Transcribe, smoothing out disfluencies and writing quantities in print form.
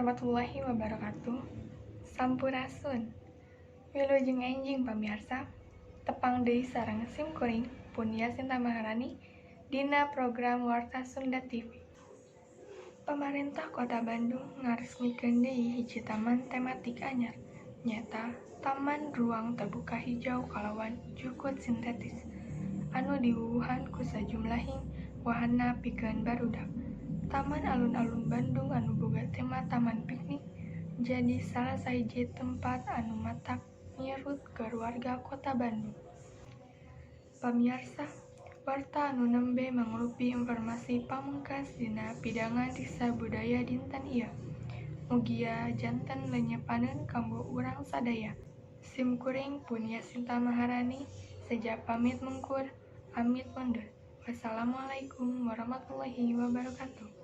warahmatullahi wabarakatuh. Sampurasun. Wilujeng enjing pamirsa, tepang deui sareng simkuring pun Yasinta Maharani dina program Warta Sunda TV. Pemerintah Kota Bandung ngaresmikeun deui hiji taman tematik anyar, nyaeta Taman Ruang Terbuka Hijau Kalawan Jukut Sintetis, anu diwuwuhan ku sajumlahing wahana pikeun barudak. Taman Alun-Alun Bandung anu boga tema taman piknik jadi salah sahiji tempat anu matak nyerut ke warga Kota Bandung. Pamirsa, warta anu nembe mangrupi informasi pamungkas dina pidangan Risa Budaya dinten ieu. Mugia janten lenyepaneun kanggo urang sadaya. Simkuring pun Yasinta Maharani seja pamit mungkur, amit mundur. Wassalamualaikum warahmatullahi wabarakatuh.